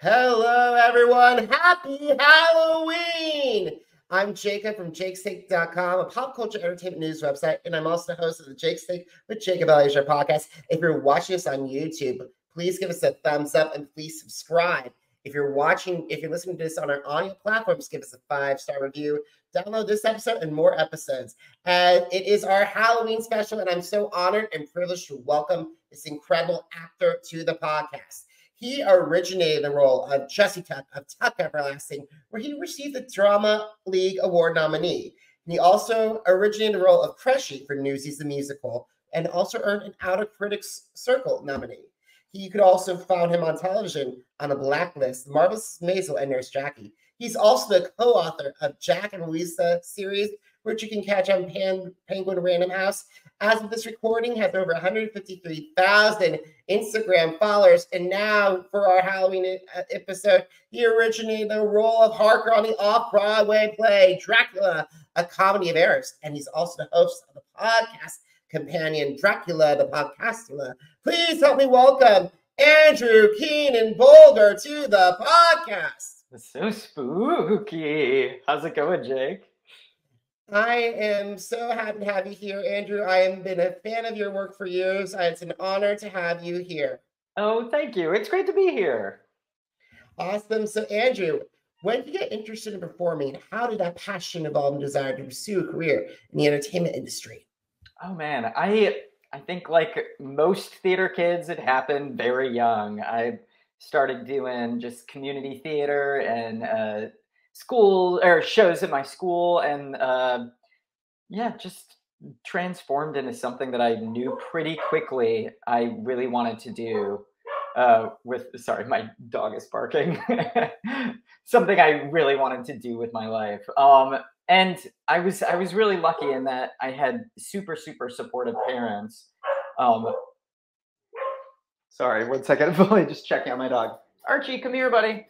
Hello, everyone. Happy Halloween! I'm Jacob from jakestake.com, a pop culture entertainment news website, and I'm also the host of the Jake Stake with Jacob Elyachar Podcast. If you're watching us on YouTube, please give us a thumbs up and please subscribe. If you're listening to this on our audio platforms, give us a 5-star review. Download this episode and more episodes. It is our Halloween special, and I'm so honored and privileged to welcome this incredible actor to the podcast. He originated the role of Jesse Tuck of Tuck Everlasting, where he received the Drama League Award nominee. And he also originated the role of Crutchie for Newsies the Musical, and also earned an Outer Critics Circle nominee. You could also find him on television on The Blacklist, Marvelous Maisel, and Nurse Jackie. He's also the co-author of Jack and Louisa series, which you can catch on Penguin Random House. As of this recording, has over 153,000 Instagram followers. And now, for our Halloween episode, he originated the role of Harker on the Off-Broadway play Dracula, a comedy of errors. And he's also the host of the podcast companion Dracula, the Podcastula. Please help me welcome Andrew Keenan-Bolger to the podcast. It's so spooky. How's it going, Jake? I am so happy to have you here, Andrew. I have been a fan of your work for years. It's an honor to have you here. Oh, thank you. It's great to be here. Awesome. So, Andrew, when did you get interested in performing? How did that passion evolve and desire to pursue a career in the entertainment industry? Oh, man. I think like most theater kids, it happened very young. I started doing just community theater and school or shows at my school, and just transformed into something that I knew pretty quickly I really wanted to do. Sorry, my dog is barking. Something I really wanted to do with my life. And I was really lucky in that I had super supportive parents. Sorry, 1 second. I'm only just checking on my dog. Archie, come here, buddy.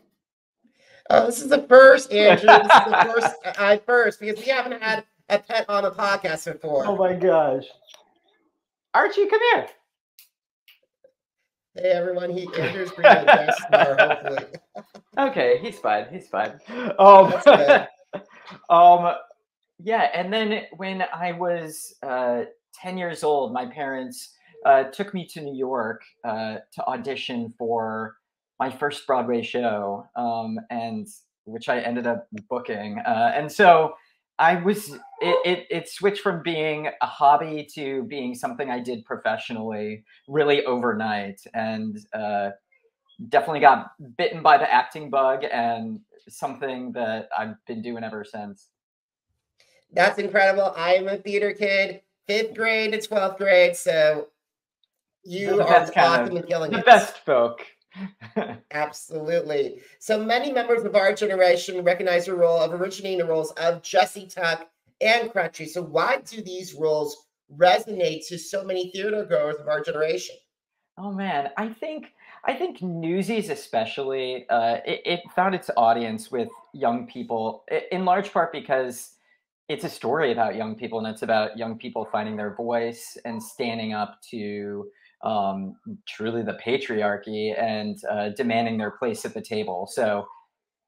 This is the first, Andrew. This is the first, because we haven't had a pet on a podcast before. Oh my gosh. Archie, come here. Hey everyone, Andrew's bringing a guest star, hopefully. Okay, he's fine. That's good. Yeah, and then when I was 10 years old, my parents took me to New York to audition for my first Broadway show, and which I ended up booking. And so it switched from being a hobby to being something I did professionally really overnight, and definitely got bitten by the acting bug, and something that I've been doing ever since. That's incredible. I am a theater kid, 5th grade to 12th grade, so you are awesome and killing it. The best folk. Absolutely. So many members of our generation recognize the role of originating the roles of Jesse Tuck and Crutchie. So why do these roles resonate to so many theater goers of our generation? Oh man, I think Newsies especially, it found its audience with young people, in large part because it's a story about young people, and it's about young people finding their voice and standing up to truly the patriarchy and demanding their place at the table. So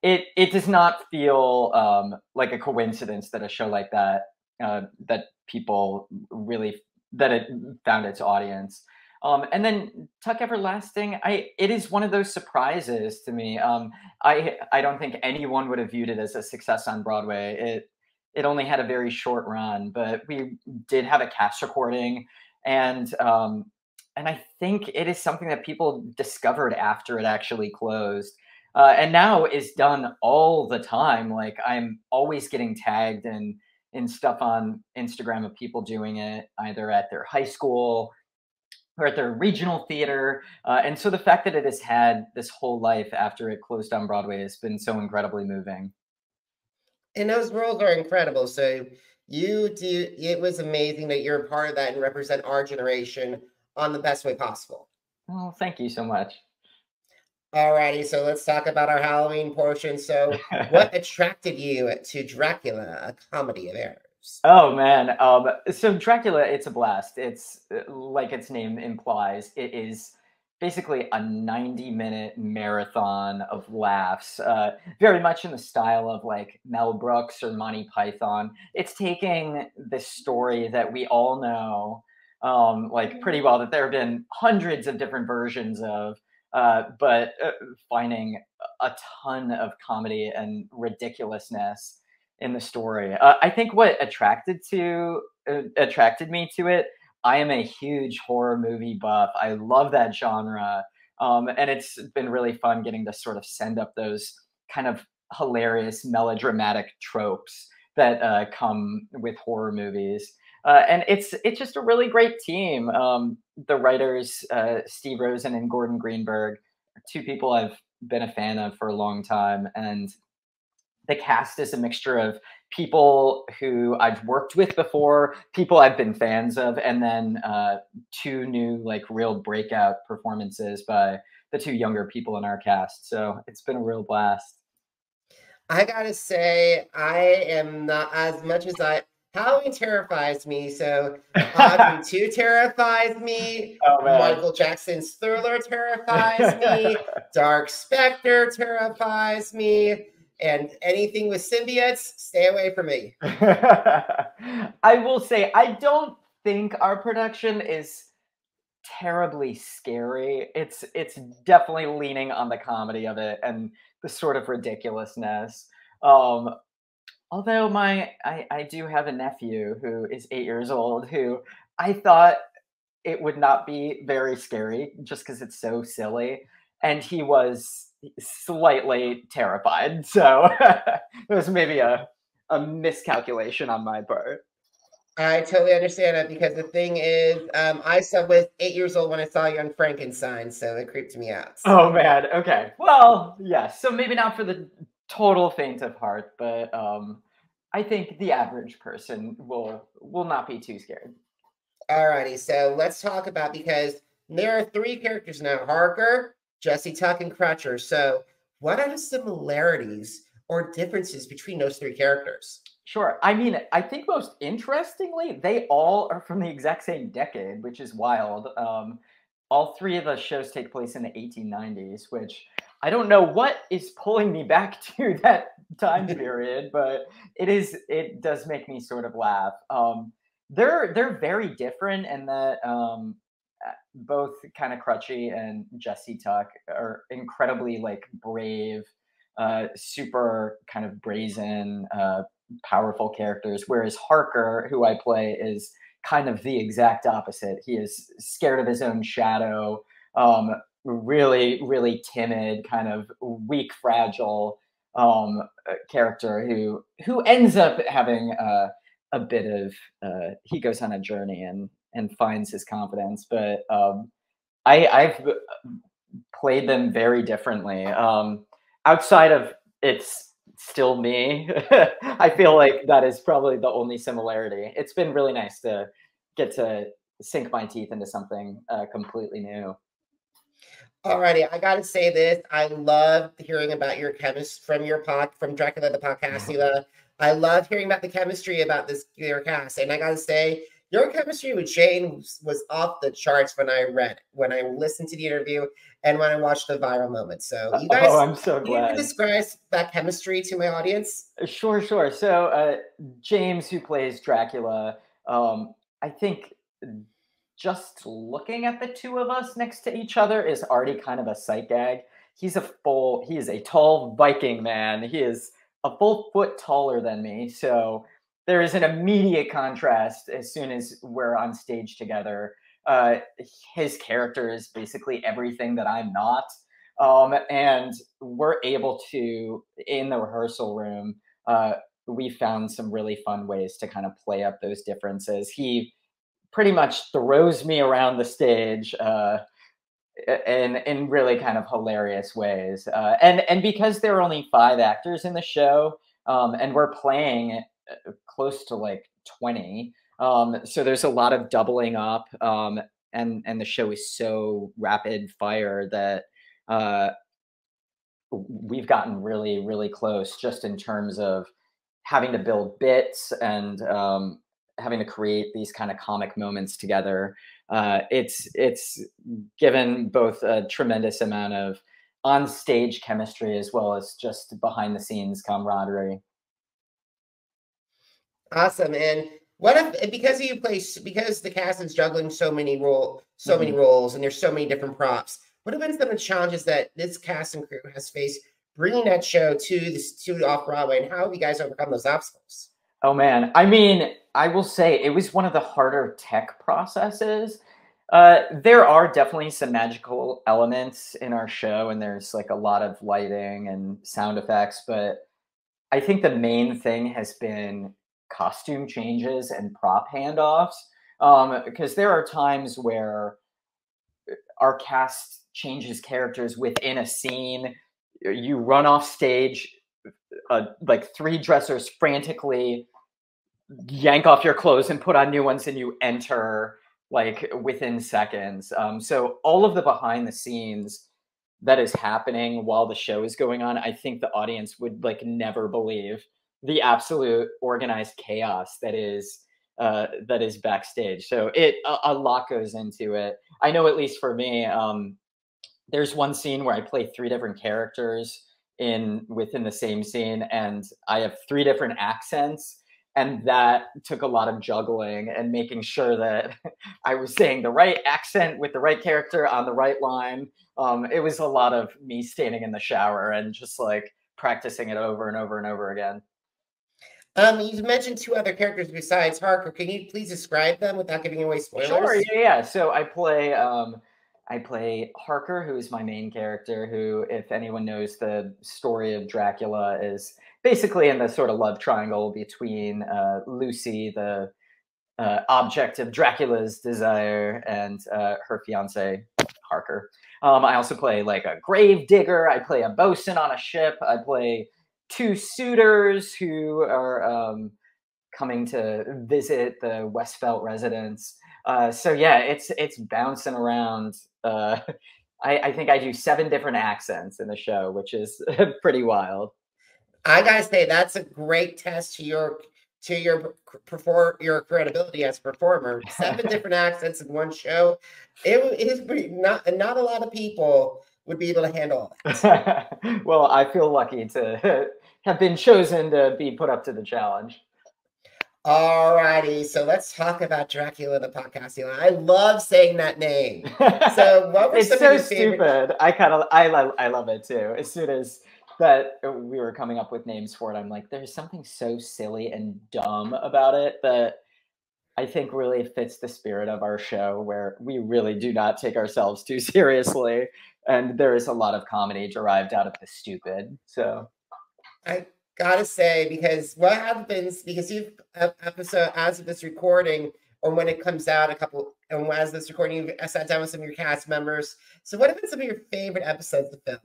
it does not feel like a coincidence that a show like that that it found its audience. And then Tuck Everlasting, it is one of those surprises to me. I don't think anyone would have viewed it as a success on Broadway. It only had a very short run, but we did have a cast recording, and I think it is something that people discovered after it actually closed, and now is done all the time. Like, I'm always getting tagged in stuff on Instagram of people doing it either at their high school or at their regional theater. And so the fact that it has had this whole life after it closed on Broadway has been so incredibly moving. And those roles are incredible. So it was amazing that you're a part of that and represent our generation on the best way possible. Oh, thank you so much. Alrighty, so let's talk about our Halloween portion. So what attracted you to Dracula, a comedy of errors? Oh man, so Dracula, it's a blast. It's like its name implies. It is basically a 90-minute marathon of laughs, very much in the style of like Mel Brooks or Monty Python. It's taking this story that we all know like pretty well, that there have been hundreds of different versions of, but finding a ton of comedy and ridiculousness in the story. I think what attracted me to it, I am a huge horror movie buff. I love that genre. And it's been really fun getting to sort of send up those kind of hilarious melodramatic tropes that come with horror movies. And it's just a really great team. The writers, Steve Rosen and Gordon Greenberg, are two people I've been a fan of for a long time. And the cast is a mixture of people who I've worked with before, people I've been fans of, and then two new like real breakout performances by the two younger people in our cast. So it's been a real blast. I gotta say, I am not as much as Halloween terrifies me. So Audrey 2 terrifies me. Oh, man. Michael Jackson's Thriller terrifies me. Dark Spectre terrifies me. And anything with symbiotes, stay away from me. I will say, I don't think our production is terribly scary. It's definitely leaning on the comedy of it and the sort of ridiculousness. Although I do have a nephew who is 8 years old who I thought it would not be very scary just because it's so silly. And he was slightly terrified. So it was maybe a miscalculation on my part. I totally understand that, because the thing is, I was 8 years old when I saw Young Frankenstein, so it creeped me out. Oh, man. Okay. Well, yes. So maybe not for the total faint of heart, but I think the average person will not be too scared. Alrighty, so let's talk about, because there are 3 characters now: Harker, Jesse Tuck, and Crutcher. So what are the similarities or differences between those 3 characters? Sure. I mean, I think most interestingly, they all are from the exact same decade, which is wild. All 3 of the shows take place in the 1890s, which I don't know what is pulling me back to that time period, but it does make me sort of laugh. They're very different in that both kind of Crutchie and Jesse Tuck are incredibly like brave, super kind of brazen, powerful characters, whereas Harker, who I play, is kind of the exact opposite. He is scared of his own shadow, really, really timid, kind of weak, fragile character who ends up having a bit of he goes on a journey and finds his confidence. But I've played them very differently. Outside of it's still me, I feel like that is probably the only similarity. It's been really nice to get to sink my teeth into something completely new. Alrighty, I gotta say this. I love hearing about your chemistry from Dracula the podcast. I love hearing about the chemistry about your cast, and I gotta say, your chemistry with Jane was off the charts when I listened to the interview, and when I watched the viral moment. So you guys, I'm so glad. Can you describe that chemistry to my audience? Sure. So James, who plays Dracula, I think just looking at the 2 of us next to each other is already kind of a sight gag. He is a tall Viking man. He is a full foot taller than me. So there is an immediate contrast as soon as we're on stage together. His character is basically everything that I'm not. And we're able to, in the rehearsal room, we found some really fun ways to kind of play up those differences. He pretty much throws me around the stage in really kind of hilarious ways. And because there are only 5 actors in the show, and we're playing close to like 20, so there's a lot of doubling up, and the show is so rapid fire that we've gotten really, really close just in terms of having to build bits and having to create these kind of comic moments together. It's given both a tremendous amount of on-stage chemistry as well as just behind-the-scenes camaraderie. Awesome. And what if, because the cast is juggling so many roles, and there's so many different props, what have been some of the challenges that this cast and crew has faced bringing that show to Off-Broadway, and how have you guys overcome those obstacles? Oh man, I mean, I will say it was one of the harder tech processes. There are definitely some magical elements in our show, and there's like a lot of lighting and sound effects, but I think the main thing has been costume changes and prop handoffs, because there are times where our cast changes characters within a scene. You run off stage, like 3 dressers frantically yank off your clothes and put on new ones, and you enter like within seconds. So all of the behind the scenes that is happening while the show is going on, I think the audience would like never believe the absolute organized chaos that is backstage. So a lot goes into it. I know, at least for me, there's one scene where I play 3 different characters within the same scene, and I have 3 different accents, and that took a lot of juggling and making sure that I was saying the right accent with the right character on the right line. It was a lot of me standing in the shower and just like practicing it over and over and over again. You mentioned 2 other characters besides Harker. Can you please describe them without giving away spoilers? Sure, yeah. So I play Harker, who is my main character, who, if anyone knows the story of Dracula, is basically in the sort of love triangle between Lucy, the object of Dracula's desire, and her fiance, Harker. I also play like a grave digger. I play a bosun on a ship. I play 2 suitors who are coming to visit the Westfelt residence. So yeah, it's bouncing around. I think I do 7 different accents in the show, which is pretty wild. I gotta say, that's a great test to your credibility as a performer. 7 different accents in one show. It is pretty, not a lot of people would be able to handle that. Well, I feel lucky to have been chosen to be put up to the challenge. Alrighty, so let's talk about Dracula the podcast. I love saying that name. So what were it's some so of your favorite... stupid. I love it too. As soon as that we were coming up with names for it, I'm like, there's something so silly and dumb about it that I think really fits the spirit of our show, where we really do not take ourselves too seriously, and there is a lot of comedy derived out of the stupid. So I gotta say, because what happens, because you've episode as of this recording, or when it comes out and as this recording, you've sat down with some of your cast members. So what have been some of your favorite episodes of the film?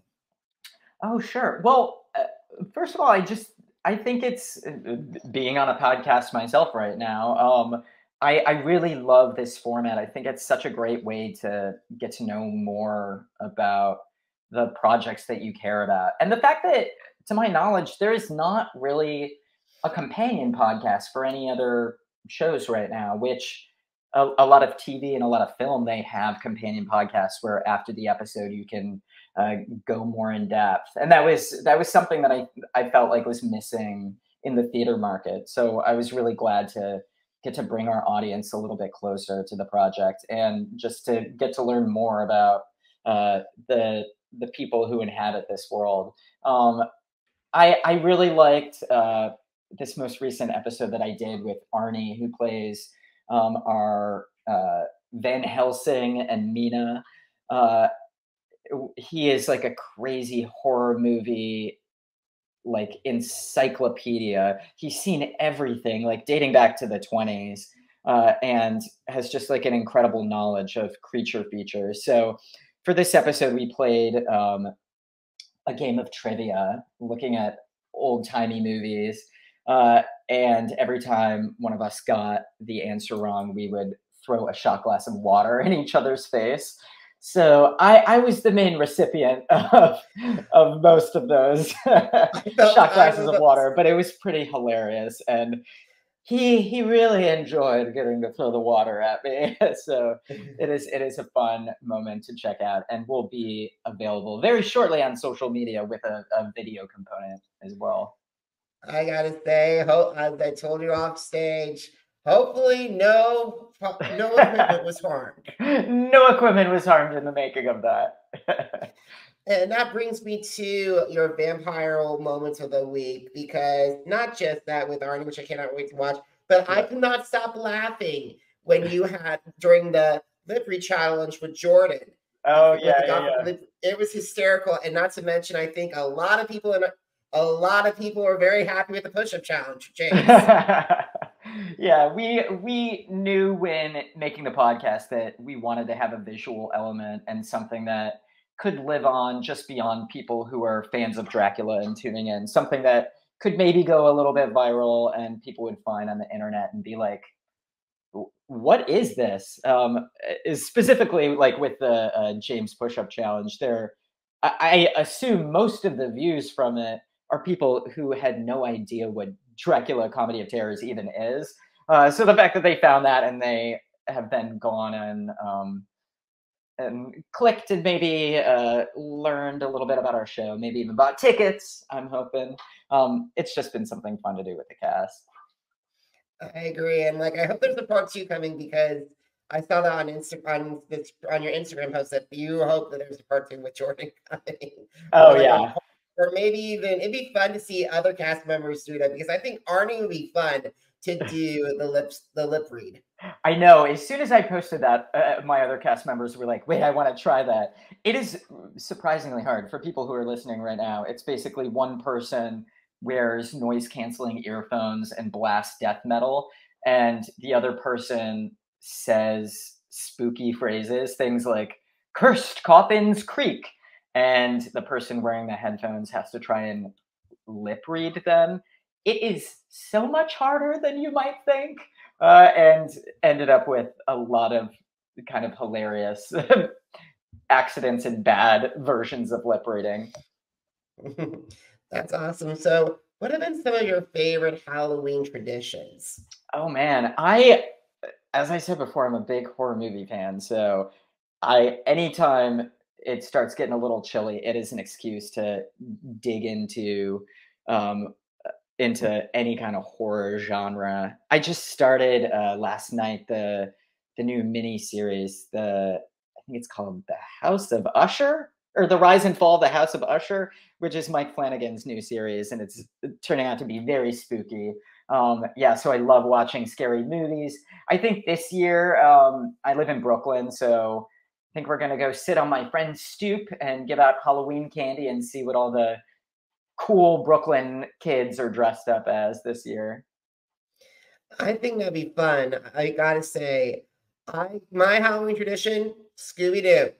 Oh, sure. Well, first of all, I think it's being on a podcast myself right now. I really love this format. I think it's such a great way to get to know more about the projects that you care about. And the fact that, to my knowledge, there is not really a companion podcast for any other shows right now, which a lot of TV and a lot of film, they have companion podcasts where after the episode you can go more in depth. And that was something that I felt like was missing in the theater market. So I was really glad to get to bring our audience a little bit closer to the project, and just to get to learn more about the people who inhabit this world. I really liked this most recent episode that I did with Arnie, who plays our Van Helsing and Mina. He is like a crazy horror movie, like encyclopedia. He's seen everything, like dating back to the 20s, and has just like an incredible knowledge of creature features. So for this episode, we played a game of trivia, looking at old-timey movies. And every time one of us got the answer wrong, we would throw a shot glass of water in each other's face. So I was the main recipient of most of those shot glasses of water, but it was pretty hilarious. And he really enjoyed getting to throw the water at me. So it is a fun moment to check out, and will be available very shortly on social media with a video component as well. I gotta say, as I told you off stage, hopefully no equipment was harmed. No equipment was harmed in the making of that. And that brings me to your vampire moments of the week, because not just that with Arnie, which I cannot wait to watch, but I could not stop laughing when you had during the lip read challenge with Jordan. Oh yeah. It was hysterical, and not to mention, I think a lot of people are very happy with the push-up challenge, James. Yeah, we knew when making the podcast that we wanted to have a visual element and something that could live on just beyond people who are fans of Dracula and tuning in, something that could maybe go a little bit viral and people would find on the internet and be like, what is this? Is specifically like with the James push-up challenge there, I assume most of the views from it are people who had no idea what Dracula Comedy of Terrors even is. So the fact that they found that and they have then gone and clicked and maybe learned a little bit about our show, maybe even bought tickets, I'm hoping. It's just been something fun to do with the cast. I agree, and like I hope there's a part 2 coming, because I saw that on your Instagram post that you hope that there's a part 2 with Jordan coming. Oh yeah. Or maybe even it'd be fun to see other cast members do that, because I think Arnie would be fun to do the lip read. I know. As soon as I posted that, my other cast members were like, "Wait, I want to try that." It is surprisingly hard for people who are listening right now. It's basically one person wears noise-canceling earphones and blasts death metal, and the other person says spooky phrases, things like "cursed coffins creak," and the person wearing the headphones has to try and lip read them. It is so much harder than you might think, and ended up with a lot of kind of hilarious accidents and bad versions of lip reading. That's awesome. So, what have been some of your favorite Halloween traditions? Oh man, as I said before, I'm a big horror movie fan. So, anytime it starts getting a little chilly, it is an excuse to dig into any kind of horror genre. I just started last night the new mini series. I think it's called The House of Usher, or The Rise and Fall of the House of Usher, which is Mike Flanagan's new series, and it's turning out to be very spooky. Yeah, so I love watching scary movies. I think this year, I live in Brooklyn, so I think we're gonna go sit on my friend's stoop and give out Halloween candy and see what all the cool Brooklyn kids are dressed up as this year. I think that'd be fun. I gotta say, my Halloween tradition, Scooby-Doo.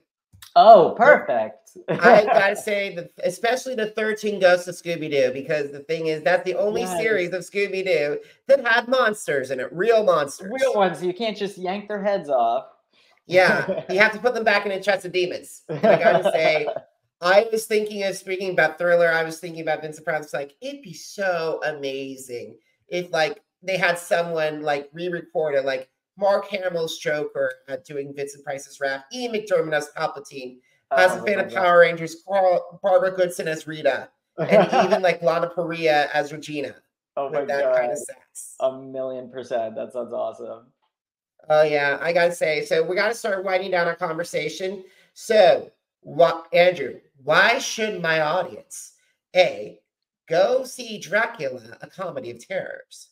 Oh, perfect. I gotta say, especially the 13 Ghosts of Scooby-Doo, because the thing is, that's the only series of Scooby-Doo that had monsters in it, real monsters. Real ones. You can't just yank their heads off. Yeah, you have to put them back in a chest of demons. And I gotta say, I was thinking of, speaking about Thriller, I was thinking about Vincent Price. It's like, it'd be so amazing if like they had someone like re-record it, like Mark Hamill's Joker doing Vincent Price's Wrath, Ian McDermott as Palpatine, as a fan of Power Rangers, Barbara Goodson as Rita, and even like Lana Parrilla as Regina. Oh my that God. Kind of sex. 1,000,000%. That sounds awesome. Oh yeah, I gotta say, so we gotta start winding down our conversation. So, Andrew, why should my audience A, go see Dracula, a Comedy of Terrors?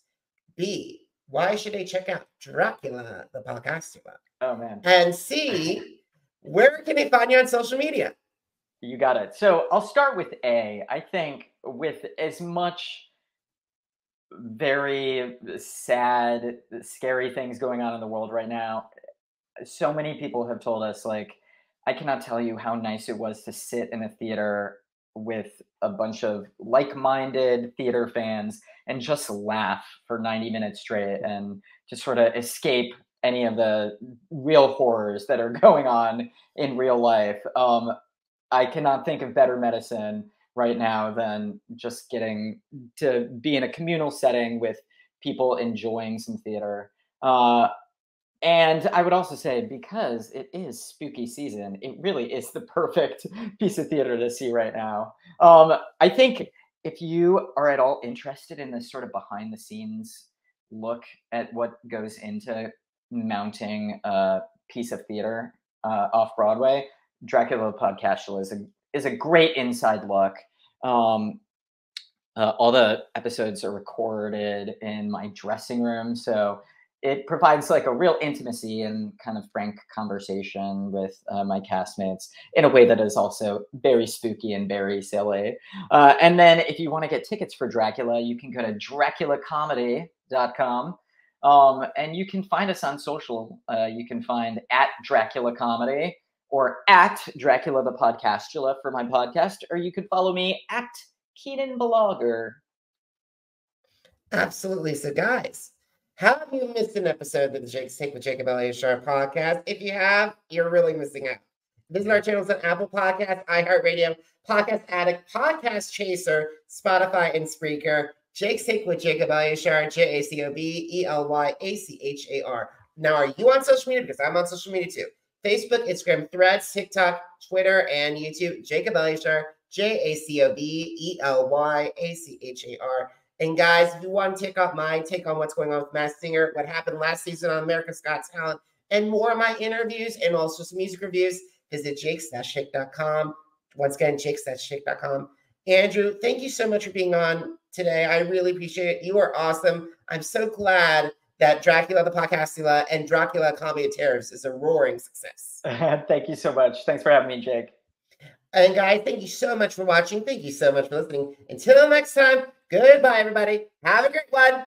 B, why should they check out Dracula, the podcast? Oh man. And C, where can they find you on social media? You got it. So I'll start with A. I think with as much very sad, scary things going on in the world right now, so many people have told us, like, I cannot tell you how nice it was to sit in a theater with a bunch of like-minded theater fans and just laugh for 90 minutes straight and just sort of escape any of the real horrors that are going on in real life. I cannot think of better medicine right now than just getting to be in a communal setting with people enjoying some theater. And I would also say, because it is spooky season, it really is the perfect piece of theater to see right now. I think if you are at all interested in this sort of behind the scenes look at what goes into mounting a piece of theater off Broadway, Dracula Podcast is a great inside look. All the episodes are recorded in my dressing room, so it provides like a real intimacy and kind of frank conversation with my castmates in a way that is also very spooky and very silly. And then if you want to get tickets for Dracula, you can go to draculacomedy.com. And you can find us on social. You can find at Dracula Comedy or at Dracula the Podcastula for my podcast, or you can follow me at Keegan-Bolger. Absolutely. So guys, have you missed an episode of the Jake's Take with Jacob Elyachar podcast? If you have, you're really missing out. Visit our channels on Apple Podcasts, iHeartRadio, Podcast Addict, Podcast Chaser, Spotify, and Spreaker. Jake's Take with Jacob Elyachar, JACOBELYACHAR. Now, are you on social media? Because I'm on social media too. Facebook, Instagram, Threads, TikTok, Twitter, and YouTube. Jacob Elyachar, JACOBELYACHAR. And guys, if you want to take on what's going on with Masked Singer, what happened last season on America's Got Talent, and more of my interviews and also some music reviews, visit jakes-shake.com. Once again, jakes-shake.com. Andrew, thank you so much for being on today. I really appreciate it. You are awesome. I'm so glad that Dracula the Podcastula and Dracula Comedy of Terrors is a roaring success. Thank you so much. Thanks for having me, Jake. And guys, thank you so much for watching. Thank you so much for listening. Until next time, goodbye, everybody. Have a great one.